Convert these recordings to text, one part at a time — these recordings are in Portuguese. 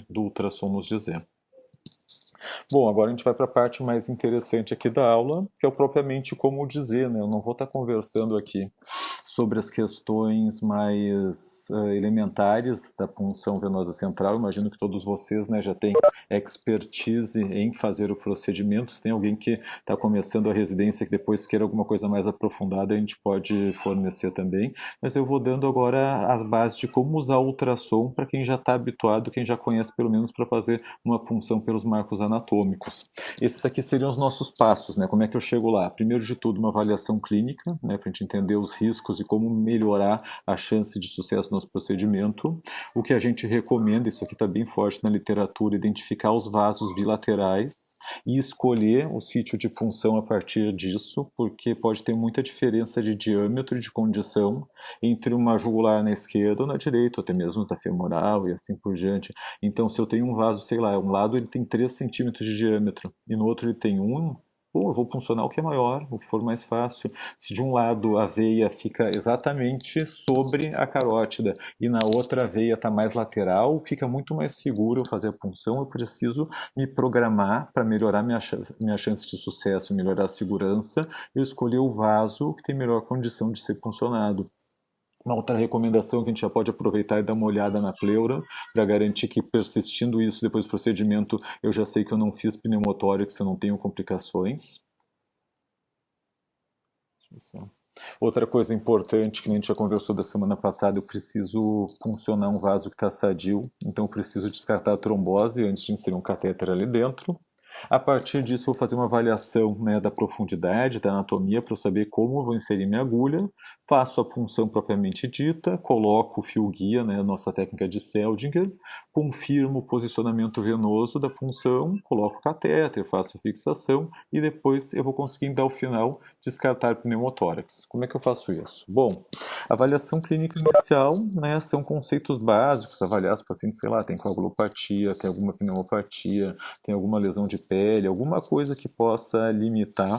do ultrassom nos dizer. Bom, agora a gente vai para a parte mais interessante aqui da aula, que é o propriamente como dizer, né? Eu não vou estar conversando aqui sobre as questões mais elementares da punção venosa central. Imagino que todos vocês, né, já têm expertise em fazer o procedimento. Se tem alguém que está começando a residência que depois queira alguma coisa mais aprofundada, a gente pode fornecer também. Mas eu vou dando agora as bases de como usar o ultrassom para quem já está habituado, quem já conhece pelo menos para fazer uma punção pelos marcos anatômicos. Esses aqui seriam os nossos passos, né? Como é que eu chego lá? Primeiro de tudo, uma avaliação clínica, né, para a gente entender os riscos e como melhorar a chance de sucesso no nosso procedimento. O que a gente recomenda, isso aqui está bem forte na literatura, identificar os vasos bilaterais e escolher o sítio de punção a partir disso, porque pode ter muita diferença de diâmetro e de condição entre uma jugular na esquerda ou na direita, ou até mesmo da femoral e assim por diante. Então, se eu tenho um vaso, sei lá, um lado ele tem 3 centímetros de diâmetro e no outro ele tem 1, bom, eu vou puncionar o que é maior, o que for mais fácil. Se de um lado a veia fica exatamente sobre a carótida e na outra a veia está mais lateral, fica muito mais seguro eu fazer a punção. Eu preciso me programar para melhorar minha chance de sucesso, melhorar a segurança. Eu escolhi o vaso que tem melhor condição de ser puncionado. Uma outra recomendação que a gente já pode aproveitar e dar uma olhada na pleura, para garantir que persistindo isso depois do procedimento, eu já sei que eu não fiz pneumotórax, eu não tenho complicações. Outra coisa importante que a gente já conversou da semana passada, eu preciso funcionar um vaso que está sadio, então eu preciso descartar a trombose antes de inserir um catéter ali dentro. A partir disso, eu vou fazer uma avaliação, né, da profundidade, da anatomia, para eu saber como eu vou inserir minha agulha. Faço a punção propriamente dita, coloco o fio guia, né, a nossa técnica de Seldinger, confirmo o posicionamento venoso da punção, coloco o catéter, faço a fixação e depois eu vou conseguindo, ao final, descartar pneumotórax. Como é que eu faço isso? Bom, avaliação clínica inicial, né, são conceitos básicos, avaliar se o paciente, sei lá, tem coagulopatia, tem alguma pneumopatia, tem alguma lesão de pele, alguma coisa que possa limitar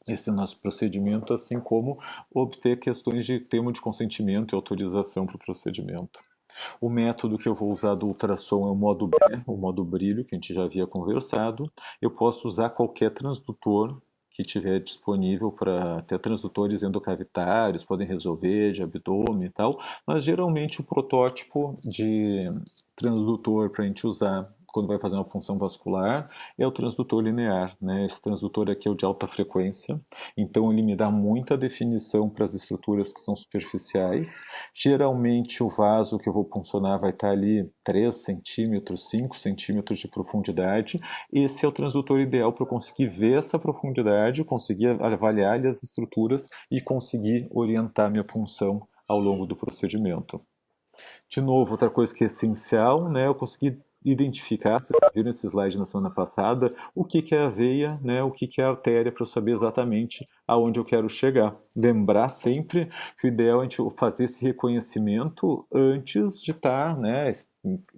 esse nosso procedimento, assim como obter questões de termo de consentimento e autorização para o procedimento. O método que eu vou usar do ultrassom é o modo B, o modo brilho, que a gente já havia conversado. Eu posso usar qualquer transdutor que tiver disponível, para até transdutores endocavitários, podem resolver de abdômen e tal, mas geralmente o protótipo de transdutor para a gente usar quando vai fazer uma punção vascular é o transdutor linear, né? Esse transdutor aqui é o de alta frequência, então ele me dá muita definição para as estruturas que são superficiais. Geralmente o vaso que eu vou puncionar vai estar ali 3 centímetros, 5 centímetros de profundidade. Esse é o transdutor ideal para eu conseguir ver essa profundidade, conseguir avaliar as estruturas e conseguir orientar minha punção ao longo do procedimento. De novo, outra coisa que é essencial, né? Eu consegui identificar, vocês viram esse slide na semana passada, o que é a veia, né? O que é a artéria, para eu saber exatamente aonde eu quero chegar. Lembrar sempre que o ideal é a gente fazer esse reconhecimento antes de estar, né,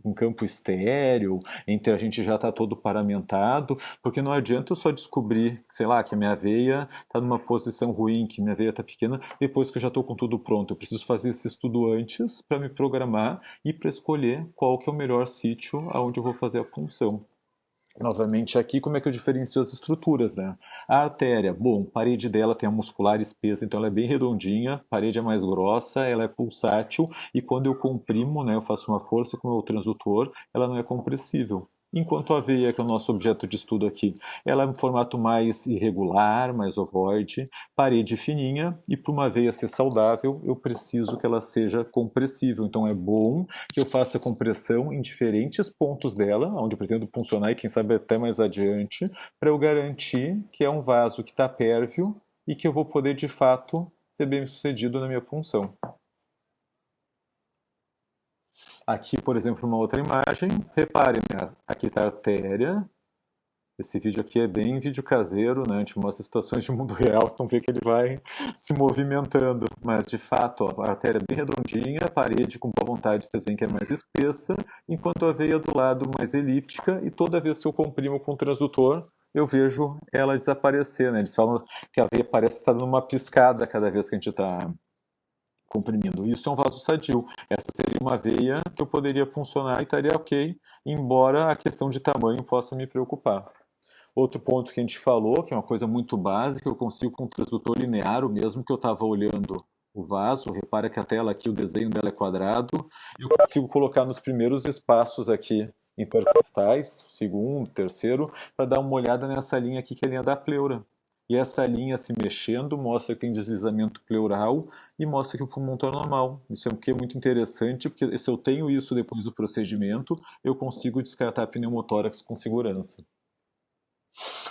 em campo estéreo, entre a gente já está todo paramentado, porque não adianta eu só descobrir, sei lá, que a minha veia está numa posição ruim, que minha veia está pequena, depois que eu já estou com tudo pronto. Eu preciso fazer esse estudo antes para me programar e para escolher qual que é o melhor sítio aonde eu vou fazer a punção. Novamente aqui, como é que eu diferencio as estruturas, né? A artéria, bom, a parede dela tem a muscular espessa, então ela é bem redondinha, a parede é mais grossa, ela é pulsátil, e quando eu comprimo, né, eu faço uma força com o meu transdutor, ela não é compressível. Enquanto a veia, que é o nosso objeto de estudo aqui, ela é um formato mais irregular, mais ovoide, parede fininha, e para uma veia ser saudável, eu preciso que ela seja compressível. Então é bom que eu faça compressão em diferentes pontos dela, onde eu pretendo funcionar, e quem sabe até mais adiante, para eu garantir que é um vaso que está pérvio e que eu vou poder, de fato, ser bem sucedido na minha punção. Aqui, por exemplo, uma outra imagem, reparem, né? Aqui está a artéria. Esse vídeo aqui é bem vídeo caseiro, né? A gente mostra situações de mundo real, então vê que ele vai se movimentando. Mas, de fato, ó, a artéria é bem redondinha, a parede com boa vontade, vocês veem que é mais espessa, enquanto a veia do lado mais elíptica, e toda vez que eu comprimo com o transdutor, eu vejo ela desaparecer, né? Eles falam que a veia parece estar dando uma piscada cada vez que a gente está comprimindo. Isso é um vaso sadio. Essa seria uma veia que eu poderia funcionar e estaria ok, embora a questão de tamanho possa me preocupar. Outro ponto que a gente falou, que é uma coisa muito básica, eu consigo com o transdutor linear, o mesmo que eu estava olhando o vaso, repara que a tela aqui, o desenho dela é quadrado, eu consigo colocar nos primeiros espaços aqui intercostais, segundo, terceiro, para dar uma olhada nessa linha aqui, que é a linha da pleura. E essa linha se mexendo mostra que tem deslizamento pleural e mostra que o pulmão está normal. Isso é um que é muito interessante, porque se eu tenho isso depois do procedimento, eu consigo descartar pneumotórax com segurança.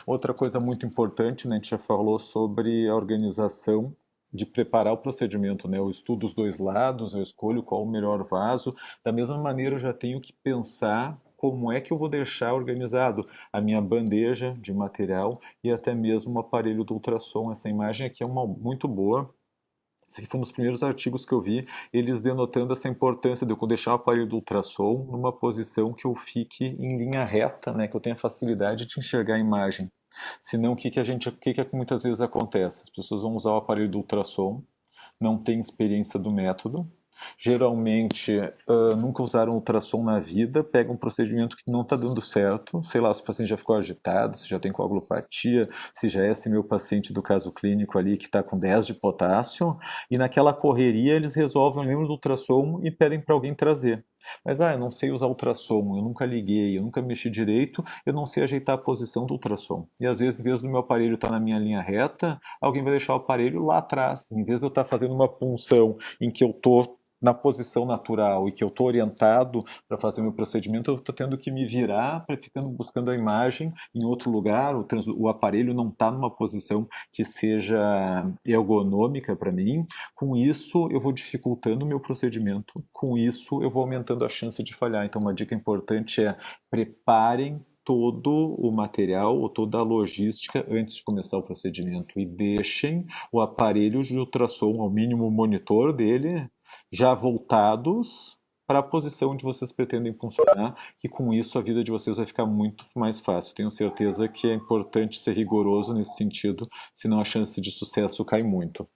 Outra coisa muito importante, né, a gente já falou sobre a organização de preparar o procedimento, né? Eu estudo os dois lados, eu escolho qual o melhor vaso. Da mesma maneira, eu já tenho que pensar como é que eu vou deixar organizado a minha bandeja de material e até mesmo o aparelho do ultrassom. Essa imagem aqui é uma muito boa. Esse aqui foi um dos primeiros artigos que eu vi, eles denotando essa importância de eu deixar o aparelho do ultrassom numa posição que eu fique em linha reta, né, que eu tenha facilidade de enxergar a imagem. Senão, o que muitas vezes acontece? As pessoas vão usar o aparelho do ultrassom, não têm experiência do método, geralmente nunca usaram ultrassom na vida, pegam um procedimento que não está dando certo, sei lá, se o paciente já ficou agitado, se já tem coagulopatia, se já é esse meu paciente do caso clínico ali que está com 10 de potássio, e naquela correria eles resolvem, lembram do ultrassom e pedem para alguém trazer. Mas, eu não sei usar ultrassom, eu nunca liguei, eu nunca mexi direito, eu não sei ajeitar a posição do ultrassom. E às vezes, em vez do meu aparelho estar na minha linha reta, alguém vai deixar o aparelho lá atrás. Em vez de eu estar fazendo uma punção em que eu estou na posição natural e que eu estou orientado para fazer o meu procedimento, eu estou tendo que me virar para ficando buscando a imagem em outro lugar, o aparelho não está numa posição que seja ergonômica para mim. Com isso, eu vou dificultando o meu procedimento, com isso, eu vou aumentando a chance de falhar. Então, uma dica importante é preparem todo o material ou toda a logística antes de começar o procedimento e deixem o aparelho de ultrassom, ao mínimo o monitor dele, já voltados para a posição onde vocês pretendem funcionar, que com isso a vida de vocês vai ficar muito mais fácil. Tenho certeza que é importante ser rigoroso nesse sentido, senão a chance de sucesso cai muito.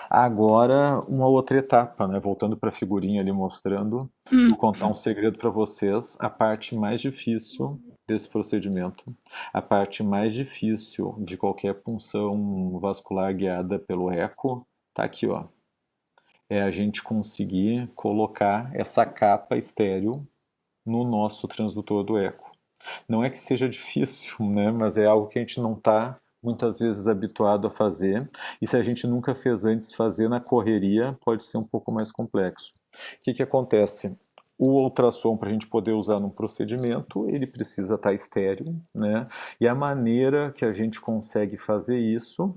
Agora, uma outra etapa, né? Voltando para a figurinha ali mostrando, vou contar um segredo para vocês, a parte mais difícil desse procedimento, a parte mais difícil de qualquer punção vascular guiada pelo eco, tá aqui, ó. É a gente conseguir colocar essa capa estéreo no nosso transdutor do eco. Não é que seja difícil, né? Mas é algo que a gente não está muitas vezes habituado a fazer. E se a gente nunca fez antes, fazer na correria pode ser um pouco mais complexo. O que acontece? O ultrassom, para a gente poder usar num procedimento, ele precisa estar estéreo, né? E a maneira que a gente consegue fazer isso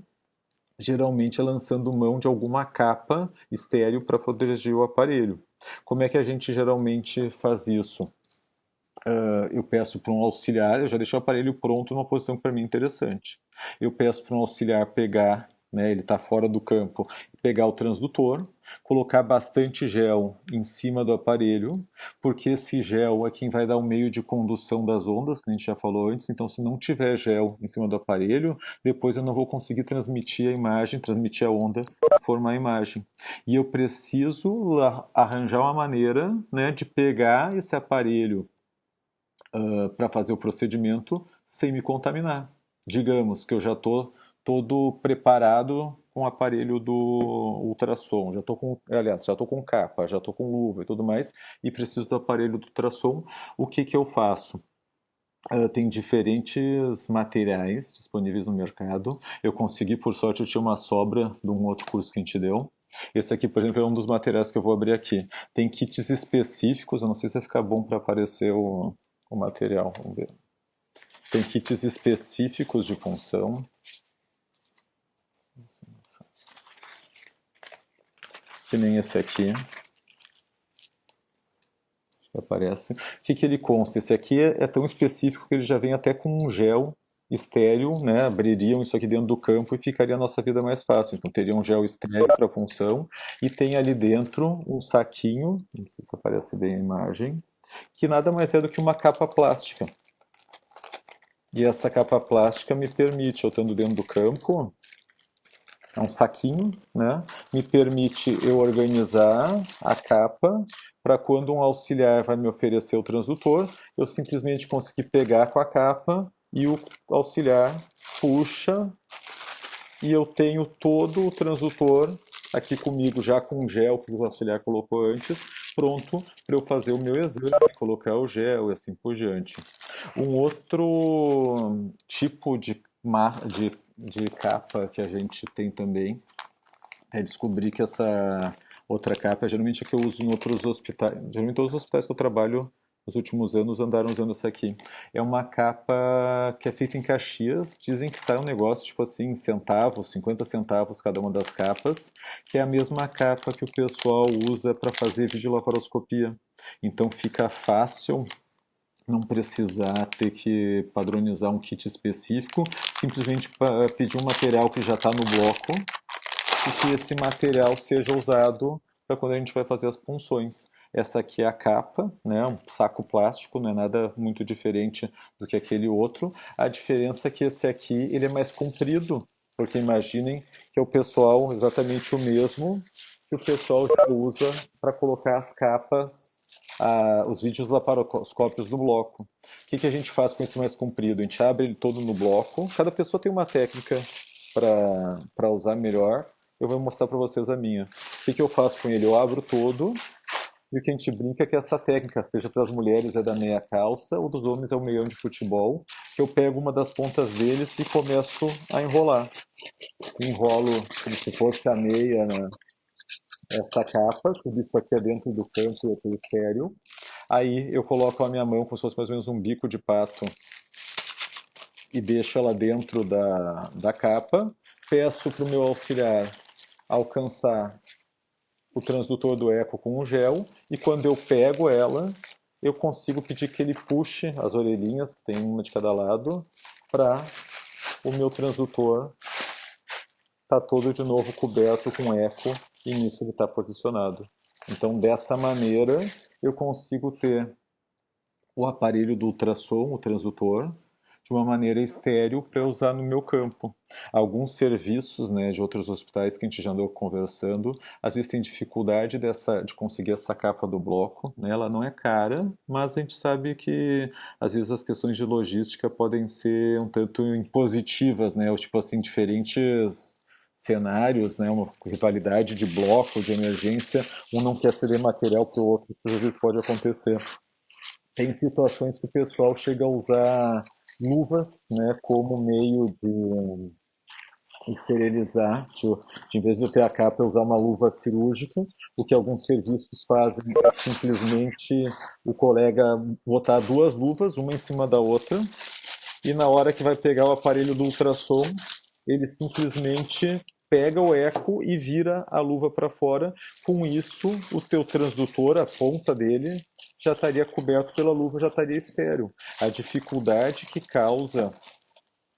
geralmente é lançando mão de alguma capa estéreo para proteger o aparelho. Como é que a gente geralmente faz isso? Eu peço para um auxiliar, eu já deixo o aparelho pronto numa posição que para mim é interessante. Eu peço para um auxiliar pegar, né, ele está fora do campo, pegar o transdutor, colocar bastante gel em cima do aparelho, porque esse gel é quem vai dar o meio de condução das ondas, que a gente já falou antes. Então, se não tiver gel em cima do aparelho, depois eu não vou conseguir transmitir a imagem, transmitir a onda, formar a imagem. E eu preciso arranjar uma maneira, né, de pegar esse aparelho para fazer o procedimento sem me contaminar. Digamos que eu já estou todo preparado com o aparelho do ultrassom, já estou com capa, já estou com luva e tudo mais, e preciso do aparelho do ultrassom. O que eu faço? Tem diferentes materiais disponíveis no mercado. Eu consegui, por sorte, eu tinha uma sobra de um outro curso que a gente deu. Esse aqui, por exemplo, é um dos materiais que eu vou abrir aqui. Tem kits específicos, eu não sei se vai ficar bom para aparecer o material, vamos ver. Tem kits específicos de punção. Que nem esse aqui. Acho que aparece. O que ele consta? Esse aqui é tão específico que ele já vem até com um gel estéreo, né? Abririam isso aqui dentro do campo e ficaria a nossa vida mais fácil. Então teria um gel estéreo para punção e tem ali dentro um saquinho, não sei se aparece bem a imagem, que nada mais é do que uma capa plástica. E essa capa plástica me permite, eu estando dentro do campo, é um saquinho, né? Me permite eu organizar a capa para quando um auxiliar vai me oferecer o transdutor, eu simplesmente conseguir pegar com a capa e o auxiliar puxa e eu tenho todo o transdutor aqui comigo já com o gel que o auxiliar colocou antes, pronto para eu fazer o meu exame, colocar o gel e assim por diante. Um outro tipo de capa que a gente tem também é descobrir que essa outra capa, geralmente é que eu uso em outros hospitais, geralmente todos os hospitais que eu trabalho nos últimos anos andaram usando essa aqui. É uma capa que é feita em Caxias, dizem que sai um negócio tipo assim, centavos, 50 centavos cada uma das capas, que é a mesma capa que o pessoal usa para fazer videolaparoscopia. Então fica fácil não precisar ter que padronizar um kit específico, simplesmente pedir um material que já está no bloco e que esse material seja usado para quando a gente vai fazer as punções. Essa aqui é a capa, né? Um saco plástico, não é nada muito diferente do que aquele outro. A diferença é que esse aqui ele é mais comprido, porque imaginem que é o pessoal exatamente o mesmo que o pessoal já usa para colocar as capas, os vídeos laparoscópios do bloco. O que a gente faz com esse mais comprido? A gente abre ele todo no bloco. Cada pessoa tem uma técnica para usar melhor. Eu vou mostrar para vocês a minha. O que eu faço com ele? Eu abro todo e o que a gente brinca é que essa técnica, seja para as mulheres é da meia calça ou dos homens é o meião de futebol, que eu pego uma das pontas deles e começo a enrolar. Enrolo como se fosse a meia, né? Essa capa, tudo isso aqui é dentro do campo e eu tenho estéreo. Aí eu coloco a minha mão como se fosse mais ou menos um bico de pato e deixo ela dentro da capa. Peço para o meu auxiliar alcançar o transdutor do eco com o gel e quando eu pego ela, eu consigo pedir que ele puxe as orelhinhas, que tem uma de cada lado, para o meu transdutor estar todo de novo coberto com eco e nisso ele está posicionado. Então, dessa maneira, eu consigo ter o aparelho do ultrassom, o transdutor, de uma maneira estéril para usar no meu campo. Alguns serviços, né, de outros hospitais que a gente já andou conversando, às vezes tem dificuldade de conseguir essa capa do bloco, né? Ela não é cara, mas a gente sabe que às vezes as questões de logística podem ser um tanto impositivas, né? Ou, tipo assim, diferentes cenários, né? Uma rivalidade de bloco, de emergência, um não quer ceder material para o outro, isso às vezes pode acontecer. Tem situações que o pessoal chega a usar luvas, né, como meio de esterilizar, em vez de eu ter a capa, eu usar uma luva cirúrgica. O que alguns serviços fazem é simplesmente o colega botar duas luvas, uma em cima da outra, e na hora que vai pegar o aparelho do ultrassom, ele simplesmente pega o eco e vira a luva para fora. Com isso, o teu transdutor, a ponta dele, já estaria coberto pela luva, já estaria estéreo. A dificuldade que causa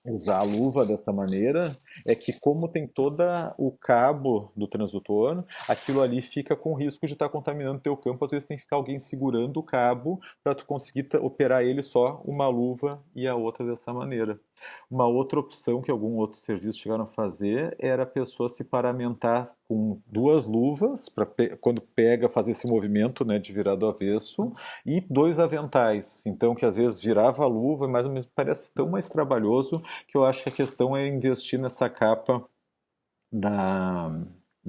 usar a luva dessa maneira é que como tem todo o cabo do transdutor, aquilo ali fica com risco de estar contaminando teu campo, às vezes tem que ficar alguém segurando o cabo para tu conseguir operar ele só uma luva e a outra dessa maneira. Uma outra opção que algum outro serviço chegaram a fazer era a pessoa se paramentar com duas luvas para quando pega fazer esse movimento, né, de virar do avesso e dois aventais. Então que às vezes virava a luva, mas ao mesmo parece tão mais trabalhoso que eu acho que a questão é investir nessa capa da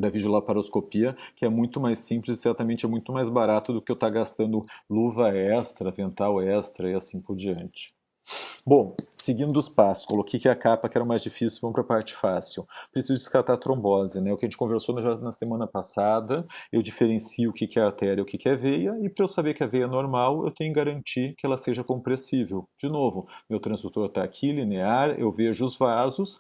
da videolaparoscopia, que é muito mais simples e certamente é muito mais barato do que eu estar gastando luva extra, avental extra e assim por diante. Bom, seguindo os passos, coloquei que a capa que era o mais difícil, vamos para a parte fácil. Preciso descartar a trombose, né? O que a gente conversou já na semana passada, eu diferencio o que é artéria e o que é veia, e para eu saber que a veia é normal, eu tenho que garantir que ela seja compressível. De novo, meu transdutor está aqui, linear, eu vejo os vasos,